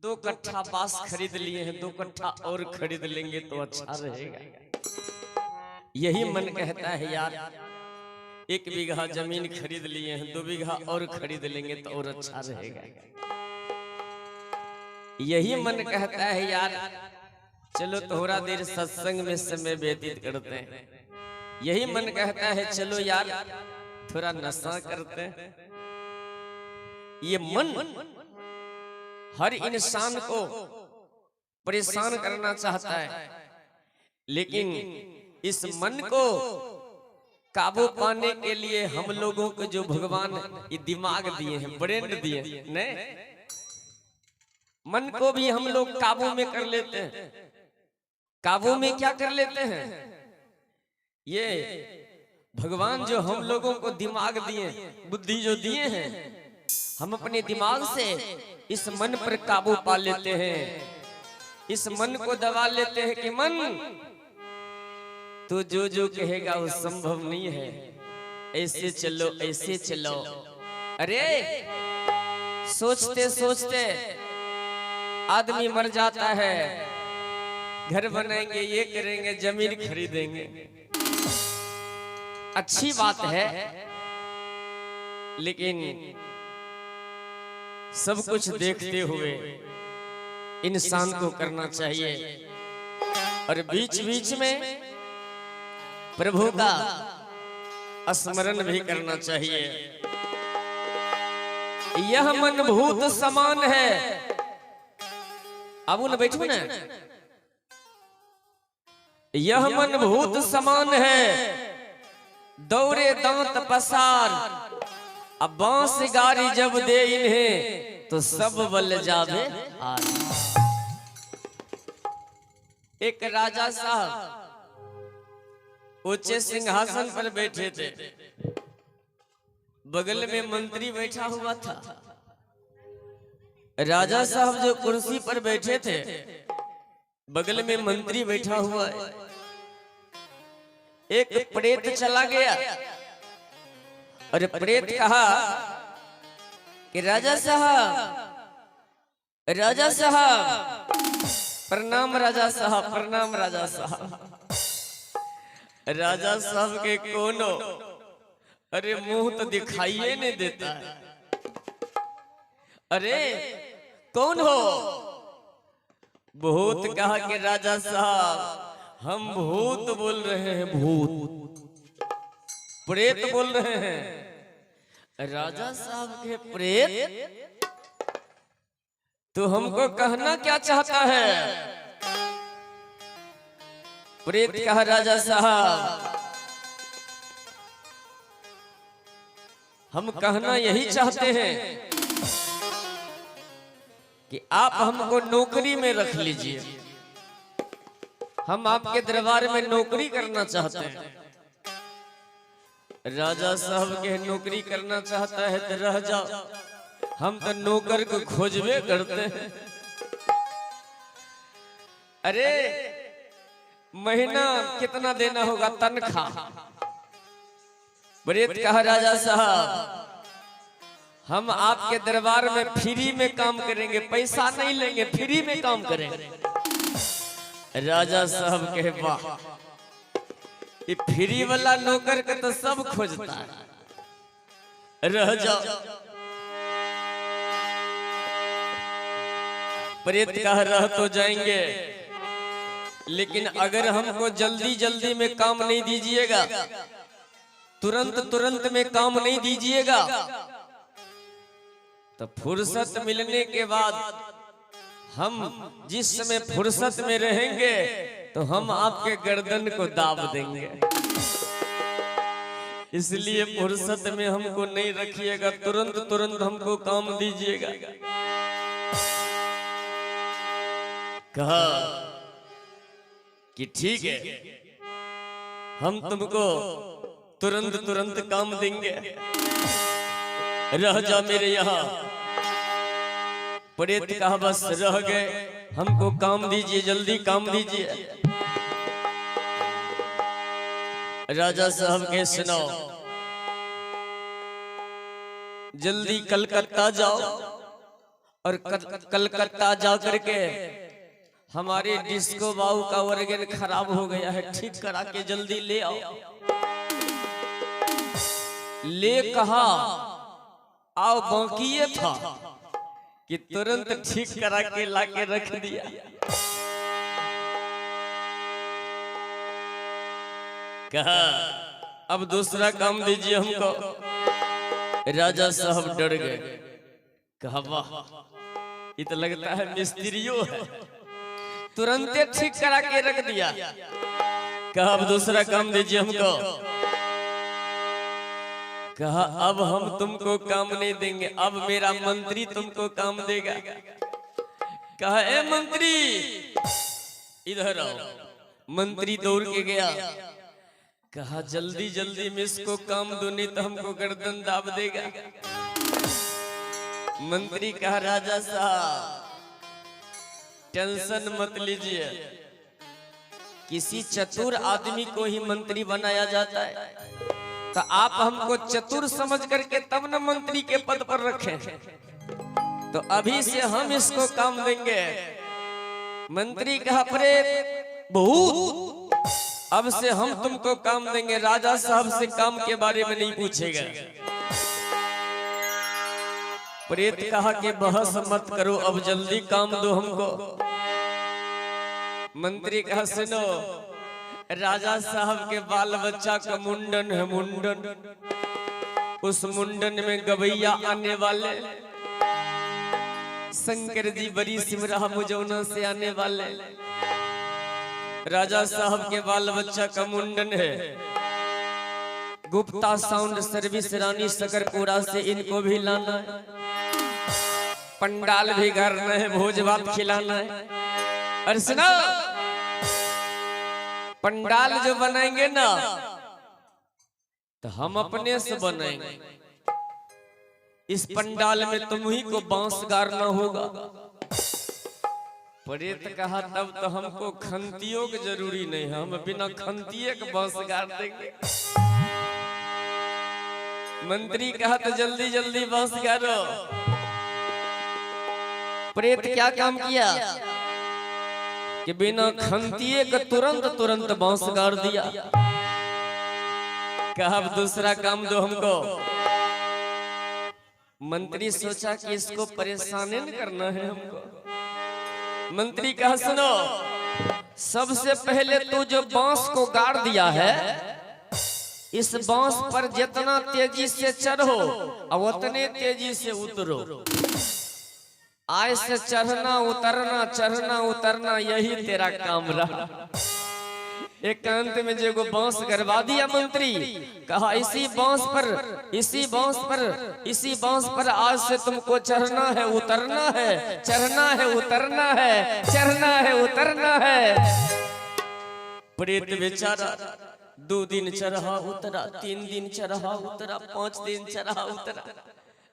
2 कट्ठा बांस खरीद लिए हैं, 2 कट्ठा और खरीद लेंगे तो अच्छा रहेगा। यही मन कहता है यार, 1 बीघा जमीन खरीद लिए हैं, 2 बीघा और खरीद लेंगे तो और अच्छा रहेगा। यही मन कहता है यार, चलो थोड़ा देर सत्संग में समय व्यतीत करते हैं। यही मन कहता है चलो यार थोड़ा नशा करते हैं। ये मन हर इंसान को परेशान करना चाहता है, लेकिन इस मन को काबू पाने के लिए हम लोगों को जो भगवान ये दिमाग दिए हैं, ब्रेन दिए हैं, मन को भी हम लोग काबू में कर लेते हैं। काबू में क्या कर लेते हैं? ये भगवान जो हम लोगों को दिमाग दिए, बुद्धि जो दिए हैं, हम अपने दिमाग से इस मन पर काबू पा लेते हैं। इस मन को दबा लेते हैं कि मन तो जो कहेगा वो संभव नहीं है, ऐसे चलो ऐसे चलो। अरे सोचते सोचते आदमी मर जाता है, घर बनाएंगे, ये करेंगे, जमीन खरीदेंगे। अच्छी बात है, लेकिन सब कुछ देखते हुए इंसान को करना चाहिए और बीच बीच में प्रभु का स्मरण भी करना चाहिए। यह मन भूत समान है। अब न बैठो ना। यह मन भूत समान है, दौरे दांत पसार, अब बांस गारी जब दे इन्हें तो सब बल जावे हार। एक राजा साहब ऊंचे सिंहासन पर बैठे थे, बगल में मंत्री बैठा हुआ था। राजा साहब जो कुर्सी पर बैठे थे, बगल में मंत्री बैठा हुआ है। एक प्रेत चला गया और प्रेत कहा कि राजा साहब, राजा साहब, प्रणाम राजा साहब, प्रणाम राजा साहब। राजा साहब के कोनो अरे मुंह तो दिखाइए नहीं देता है। अरे कौन हो? भूत कहा कि राजा साहब हम भूत बोल रहे हैं, भूत प्रेत बोल रहे हैं। राजा साहब के प्रेत तो हमको कहना क्या चाहता है? प्रेत कहा राजा साहब हम कहना यही चाहते हैं कि आप हमको नौकरी में रख लीजिए। हम आपके दरबार में नौकरी करना चाहते हैं। राजा साहब के नौकरी करना चाहता है तो रह जाओ, हम तो नौकर को खोजबे करते हैं। अरे महीना कितना देना होगा तनख्वाह? प्रेत कहा राजा साहब हम आपके दरबार में फ्री में काम करेंगे, पैसा नहीं लेंगे, फ्री में काम करेंगे। राजा साहब कहे वाह, ये फ्री वाला नौकर का तो सब खोजता है, रह जाओ। प्रेत कहा रह तो जाएंगे, लेकिन अगर हमको जल्दी जल्दी में काम नहीं दीजिएगा, तुरंत तुरंत में काम नहीं दीजिएगा, तो फुर्सत मिलने के बाद हम जिस समय फुर्सत में रहेंगे तो हम आपके गर्दन को दाब देंगे। इसलिए फुर्सत में हमको नहीं रखिएगा, तुरंत तुरंत हमको काम दीजिएगा। कहा कि ठीक है, हम तुमको तुरंत तुरंत काम देंगे, रह जा मेरे यहाँ। प्रेत कहा बस रह गए, हमको काम दीजिए, जल्दी काम दीजिए। राजा साहब के सुनाओ, जल्दी कलकत्ता जाओ और कलकत्ता जा करके हमारे डिस्को बाबू का ऑर्गन खराब हो गया है, ठीक करा के जल्दी ले आओ। ले कहा आओ, बाकी ये था कि तुरंत ठीक करा के लाके रख दिया। कहा अब दूसरा काम दीजिए हमको। राजा साहब डर गए। कहा वाह, ये तो लगता है मिस्त्रियों है। तुरंत ठीक करा के रख दिया। कहा अब दूसरा काम दीजिए हमको। कहा अब हम तुमको काम नहीं देंगे, अब मेरा मंत्री तुमको काम देगा। कहा ए मंत्री इधर आओ। मंत्री दौड़ के गया। कहा जल्दी जल्दी में इसको काम दो, नहीं तो हमको गर्दन दाब देगा। मंत्री कहा राजा साहब टेंशन मत लीजिए, किसी चतुर आदमी को ही मंत्री बनाया जाता है, तो आप हमको चतुर समझ करके तब न मंत्री के पद पर रखें। तो अभी से हम इसको काम देंगे। मंत्री कहा प्रेत बहुत, अब से हम तुमको काम देंगे, राजा साहब से काम के बारे में नहीं पूछेगा। प्रेत कहा कि बहस मत करो, अब जल्दी काम दो हमको। मंत्री कहा सुनो, राजा साहब के बाल बच्चा का मुंडन है, मुंडन। उस मुंडन में गवैया आने वाले, शंकर जी बड़ी सिमरा मुजौना से आने वाले। राजा साहब के बाल बच्चा का मुंडन है। गुप्ता साउंड सर्विस रानी सकरपुरा से इनको भी लाना है, पंडाल भी करना है, भोज भात खिलाना है। और सुनो, पंडाल जो बनाएंगे ना तो हम अपने से बनाएंगे। इस पंडाल में तुम ही को बांस गाड़ना होगा। प्रेत कहा तब तो हमको खंतियों की जरूरी नहीं है, हम बिना खंतिये के बांस गाड़ देंगे। मंत्री कहा तो जल्दी जल्दी बांस गाड़ो। प्रेत क्या काम किया कि बिना खंतिये के तुरंत बांस गाड़ दिया। कहा अब दूसरा काम दो हमको। मंत्री सोचा कि इसको परेशान नहीं करना है हमको। मंत्री कहा सुनो, सबसे पहले तू जो बांस को गाड़ दिया है, इस बांस पर जितना तेजी से चढ़ो और उतने तेजी से उतरो। आज से चढ़ना उतरना यही तेरा काम रहा। एकांत में जो बांस गड़वा दिया मंत्री, कहा इसी बांस पर आज से तुमको चढ़ना है उतरना है, चढ़ना है उतरना है, चढ़ना है उतरना है। प्रेत बेचारा 2 दिन चढ़ा उतरा, 3 दिन चढ़ा उतरा, 5 दिन चढ़ा उतरा,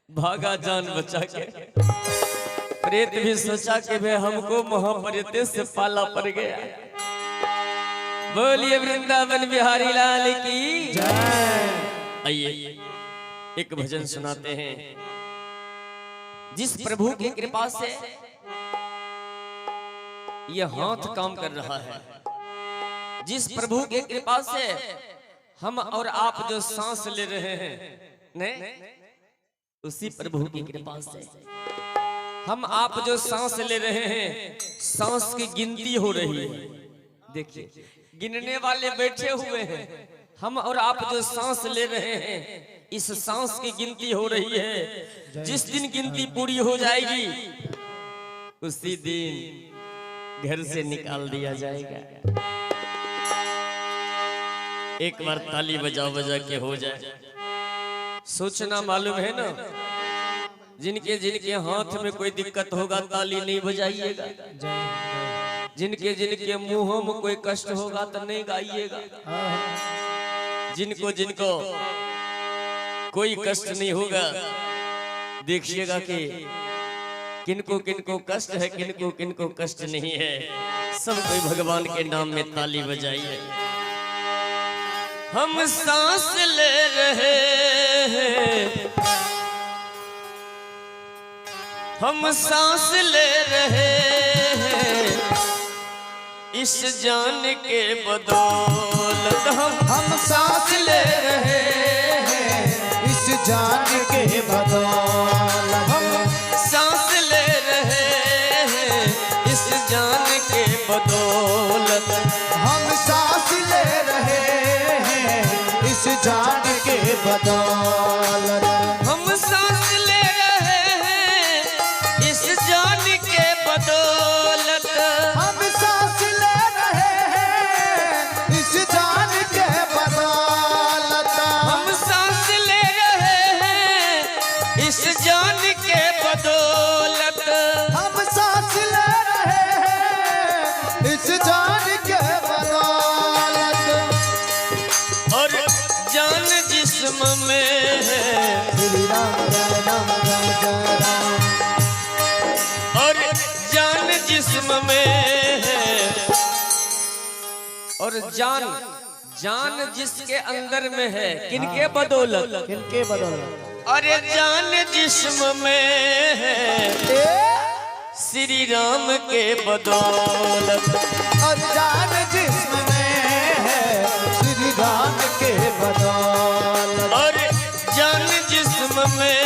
भागा जान बचा के। प्रेत भी सोचा कि वे हमको महाप्रेत से पाला पड़ गया। बोलिए वृंदावन बिहारी लाल की जय। आइए एक भजन सुनाते हैं। जिस प्रभु की कृपा से यह हाथ काम कर रहा है, जिस प्रभु की कृपा से हम और आप जो सांस ले रहे हैं, उसी प्रभु की कृपा से हम आप जो सांस ले रहे हैं, सांस की गिनती हो रही है। देखिए गिनने वाले बैठे हुए हैं, हम और आप जो सांस ले रहे हैं, इस सांस की गिनती हो रही है। जिस दिन गिनती पूरी हो जाएगी, उसी दिन घर से निकाल दिया जाएगा। एक बार ताली बजा बजा के हो जाए। सोचना मालूम है ना, जिनके जिनके हाथ में कोई दिक्कत होगा ताली नहीं बजाइएगा, जिनके जिनके मुंहों में कोई कष्ट होगा तो नहीं गाइएगा, जिनको जिनको कोई कष्ट नहीं होगा देखिएगा कि किनको किनको कष्ट है, किनको किनको कष्ट नहीं है। सब कोई भगवान के नाम में ताली बजाइए। हम सांस ले रहे हैं, हम सांस ले रहे हैं इस जान के बदौलत, हम सांस ले रहे हैं इस जान के बदौलत, हम सांस ले रहे हैं इस जान के बदौलत, हम सांस ले रहे हैं इस जान के बदौलत, हम सांस ले रहे हैं इस जान के बदौलत, हम सांस ले रहे हैं इस जान के बदौलत, हम सांस ले रहे हैं इस जान के बदौलत, हम सांस ले रहे हैं इस जान के बदौलत, और जान जिस्म में है, श्री राम जय राम जय जय राम, और जान जिस्म में है, और जान जान जिसके अंदर में है, किनके बदौलत, किनके बदौलत, अरे जान जिस्म में है श्री राम के बदौलत, और जान जिस्म में है श्री राम के बदौलत, और जान जिस्म में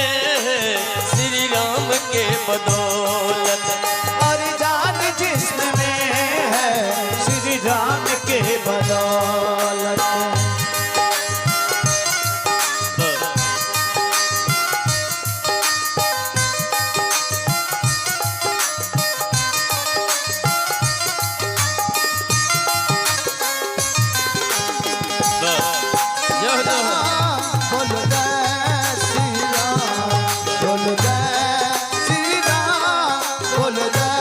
है श्री राम के बदौलत, और जान जिस्म में है श्री राम के बदौलत, बोल जय श्री राम, बोल जय श्री राम, बोल जय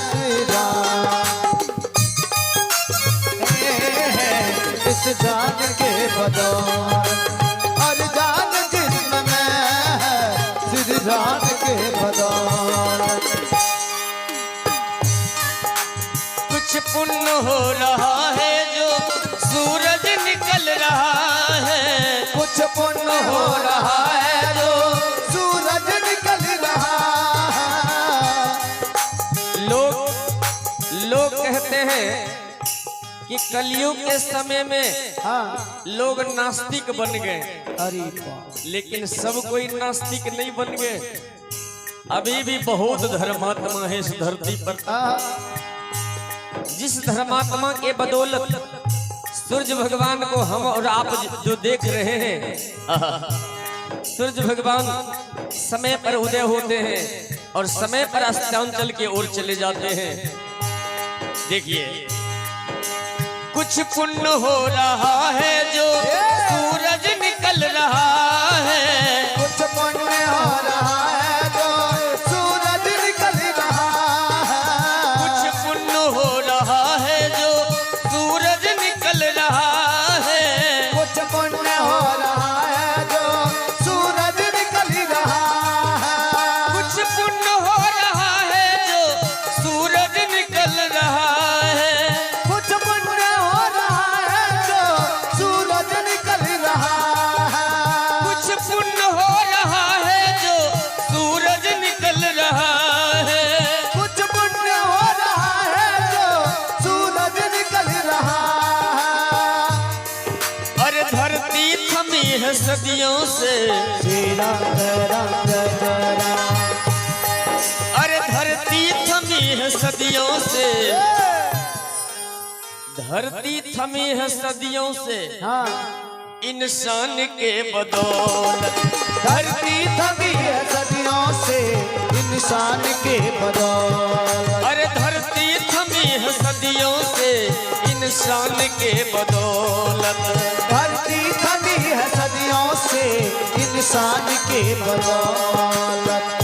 श्री राम, इस जान के बदौलत, और जान जिस्म में है श्री राम के बदौलत, कुछ पुण्य हो रहा है जो सूरज निकल रहा है, कुछ पुण्य हो रहा है जो सूरज निकल रहा है, लोग कहते हैं कि कलयुग के समय में हाँ, लोग नास्तिक बन गए, अरे बाप, लेकिन सब कोई नास्तिक नहीं बन गए, अभी भी बहुत धर्मात्मा है इस धरती पर, जिस धर्मात्मा के बदौलत सूर्य भगवान को हम और आप जो देख रहे हैं, सूर्य भगवान समय पर उदय होते हैं और समय पर अस्तांचल की ओर चले जाते हैं। देखिए, कुछ पुण्य हो रहा है जो सूरज निकल रहा है, कुछ पुण्य हो रहा है जो सूरज निकल रहा है, कुछ पुण्य हो रहा है जो सूरज निकल रहा है, कुछ पुण्य हो रहा है जो सूरज निकल रहा है, कुछ पुण्य हो रहा है जो सूरज निकल रहा है, कुछ पुण्य हो रहा है जो सूरज निकल रहा है, कुछ पुण्य हो रहा है जो सूरज निकल रहा है, कुछ पुण्य हो रहा है जो सूरज निकल रहा है, और धरती थमी है सदियों से, श्री राम जय राम जय जय राम, अरे धरती थमी है सदियों से, धरती थमी है सदियों से हाँ, इंसान के बदौलत, धरती थमी है सदियों से इंसान के बदौलत, अरे धरती थमी है सदियों से इंसान के बदौलत, धरती थमी है सदियों से इंसान के बदौलत,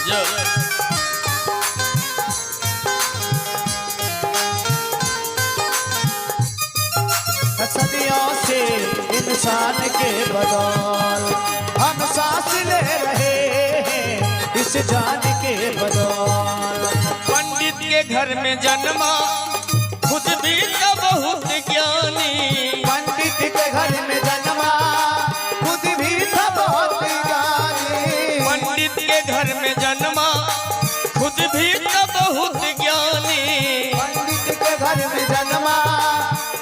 जो सदियों से इंसान के बदौल हम सांस ले रहे हैं इस जान के बदौल। पंडित के घर में जन्मा खुद भी तो बहुत ज्ञानी। पंडित के घर में जन्मा खुद भी था बहुत ज्ञानी। पंडित के घर में जन्मा खुद भी तो बहुत ज्ञानी। पंडित के घर में जन्मा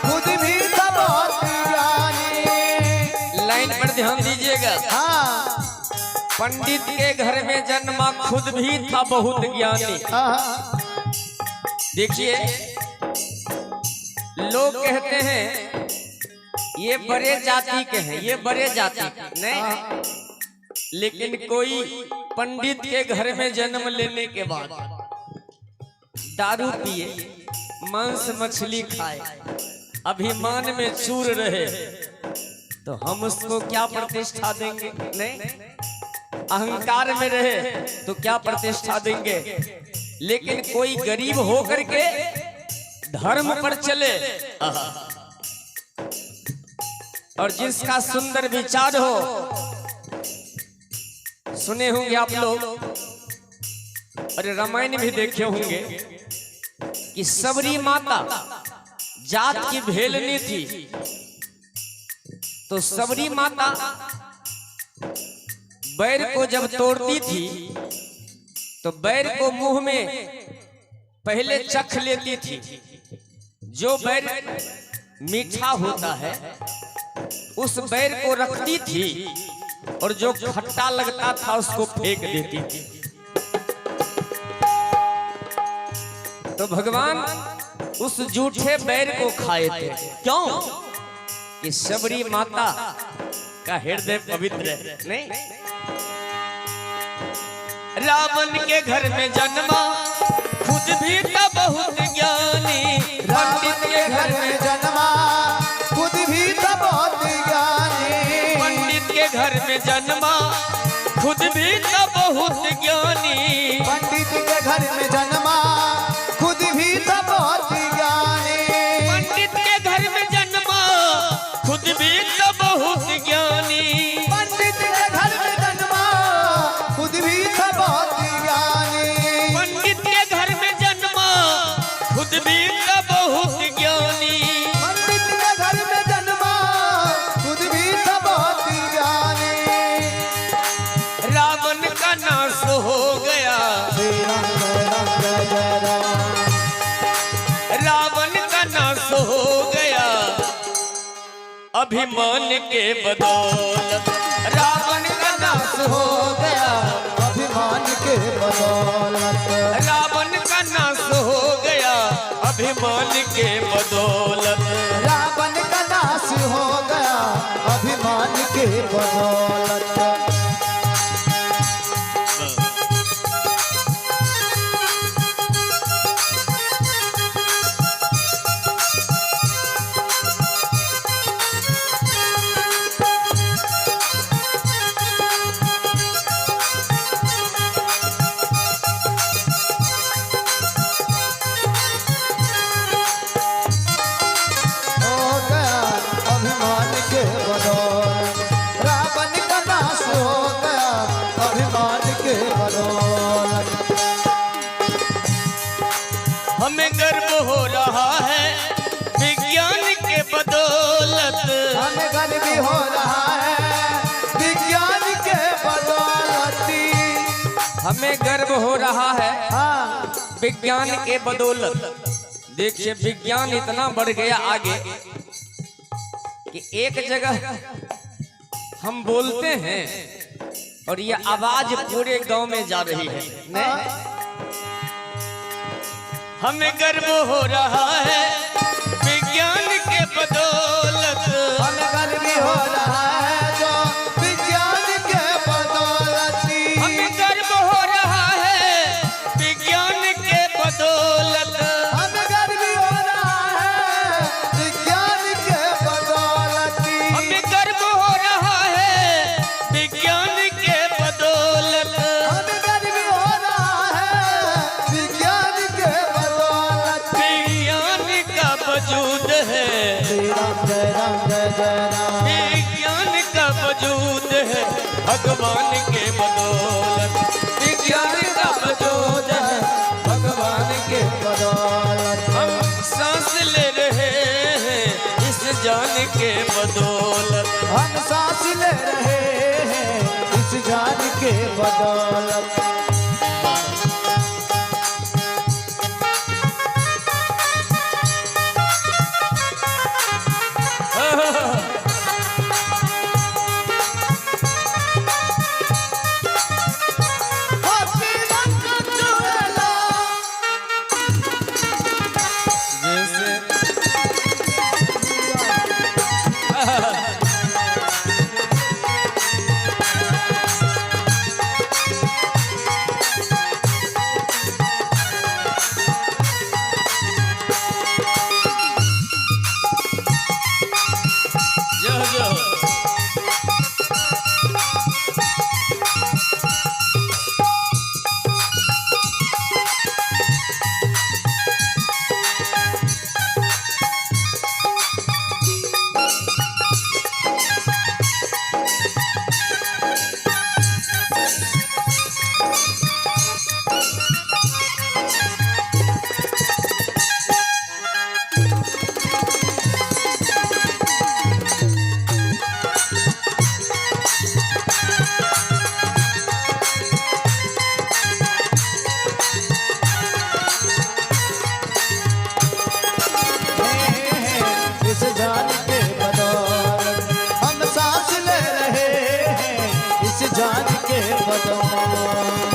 खुद भी था बहुत ज्ञानी। लाइन पर ध्यान दीजिएगा। हाँ पंडित के घर में जन्मा खुद भी था बहुत ज्ञानी। हाँ देखिए लोग कहते हैं ये बड़े जाति के हैं, ये बड़े जाति के नहीं, लेकिन कोई पंडित के घर में जन्म लेने के बाद दारू पिए, मांस मछली खाए, अभिमान में चूर रहे, तो हम उसको क्या प्रतिष्ठा देंगे? नहीं, अहंकार में रहे तो क्या प्रतिष्ठा देंगे? लेकिन कोई गरीब होकर के धर्म पर चले और जिसका सुंदर विचार हो, सुने होंगे आप लोग, अरे रामायण भी देखे होंगे कि सबरी माता जात की भेलनी थी, तो सबरी माता बैर को जब तोड़ती थी तो बैर को मुंह में पहले चख लेती थी। जो बैर मीठा होता है उस बैर को रखती थी और जो खट्टा लगता था उसको फेंक देती थी। तो भगवान उस जूठे बैर को खाए थे। क्यों? कि सबरी माता का हृदय पवित्र है। नहीं, रावण के घर में जन्मा खुद भी था बहुत ज्ञानी। पंडित के घर में जन्मा खुद भी था बहुत ज्ञानी। पंडित के घर में जन्मा खुद भी था बहुत ज्ञानी। पंडित के घर में जन्मा खुद भी था बहुत ज्ञानी। पंडित के घर में जन्मा खुद भी था बहुत ज्ञानी। पंडित के घर में जन्मा खुद भी था बहुत ज्ञानी। पंडित के घर में जन्मा खुद भी था बहुत ज्ञानी। पंडित के घर में जन्मा खुद भी था बहुत ज्ञानी। रावण का नाश हो गया, श्री राम जय राम जय जय राम। रावण का नाश हो गया अभिमान के बदौलत। रावण का नाश हो गया अभिमान के बदौलत। रावण का नाश हो गया अभिमान के बदौलत। रावण का नाश हो गया अभिमान के बदौलत। हमें गर्व हो रहा है विज्ञान के बदौलत। हमें गर्व भी हो रहा है विज्ञान के बदौलत। हमें गर्व हो रहा है हाँ विज्ञान के बदौलत। देखिए विज्ञान इतना बढ़ गया आगे कि एक जगह हम बोलते हैं और ये आवाज पूरे गांव में जा रही है। नहीं, हमें गर्व हो रहा है विज्ञान के बदौलत। हमें गर्व भी हो रहा है जो विज्ञान के बदौलत। हमें गर्व हो रहा है विज्ञान के बदौलत। हमें गर्व भी हो रहा है विज्ञान के बदौलत। हमें गर्व हो रहा है विज्ञान के बदौलत। हमें गर्व भी हो भगवान के बदौलत, विज्ञान का वजूद है भगवान के बदौलत। हम सांस ले रहे हैं इस जान के बदौलत, हम सांस ले रहे हैं इस जान के बदौलत।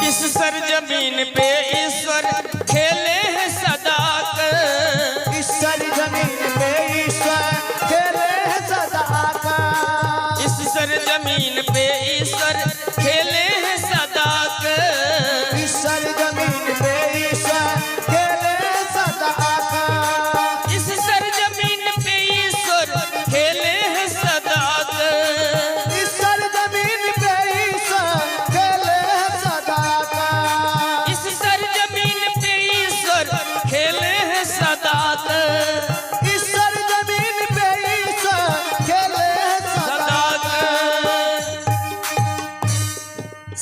इस सरजमीन पे ईश्वर खेले हैं सदा कर, इस सरजमीन पे ईश्वर खेले हैं सदा कर, इस सरजमीन पे ईश्वर खेले हैं सदा कर, इस सरजमीन पे ईश्वर खेले हैं सदा कर, इस सरजमीन पे ईश्वर खेले हैं सदा कर, इस सरजमीन पे ईश्वर खेले हैं सदा कर, इस सरजमीन पे ईश्वर खेले हैं सदा कर, इस सरजमीन पे ईश्वर खेले हैं सदा कर।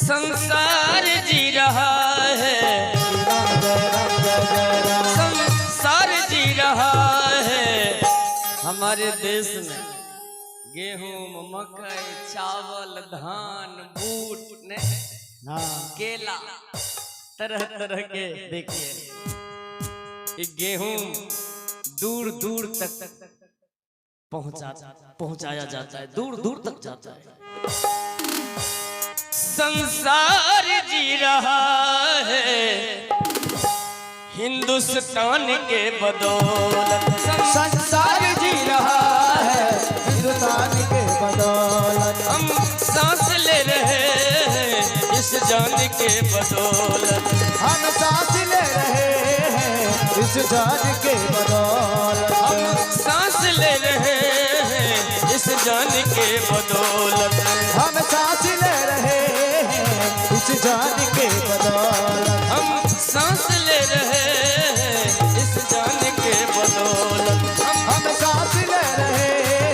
संसार जी रहा है, संसार जी रहा है हमारे देश में। गेहूं, मकई, चावल, धान, बूट ने केला, तरह तरह के देखिए। ये गेहूं दूर दूर तक पहुंचाया जाता है, दूर दूर तक जाता है। संसार जी रहा है हिंदुस्तान के बदौलत, संसार जी रहा है हिंदुस्तान के बदौलत। हम सांस ले रहे हैं इस जान के बदौलत, हम सांस ले रहे हैं इस जान के बदौलत। हम सांस ले रहे हैं इस जान के बदौलत, हम सांस ले रहे हैं इस जान के बदौलत। हम सांस ले रहे हैं इस जान के बदौलत, हम सांस ले रहे हैं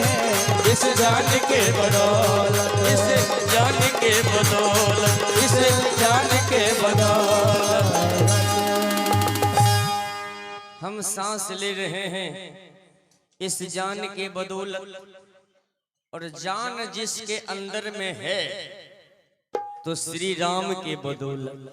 इस जान के बदौलत। इस जान के बदौलत, इस जान के बदौलत हम सांस ले रहे हैं इस जान के बदौलत। और जान जिसके अंदर में है तो श्री राम के बदौलत।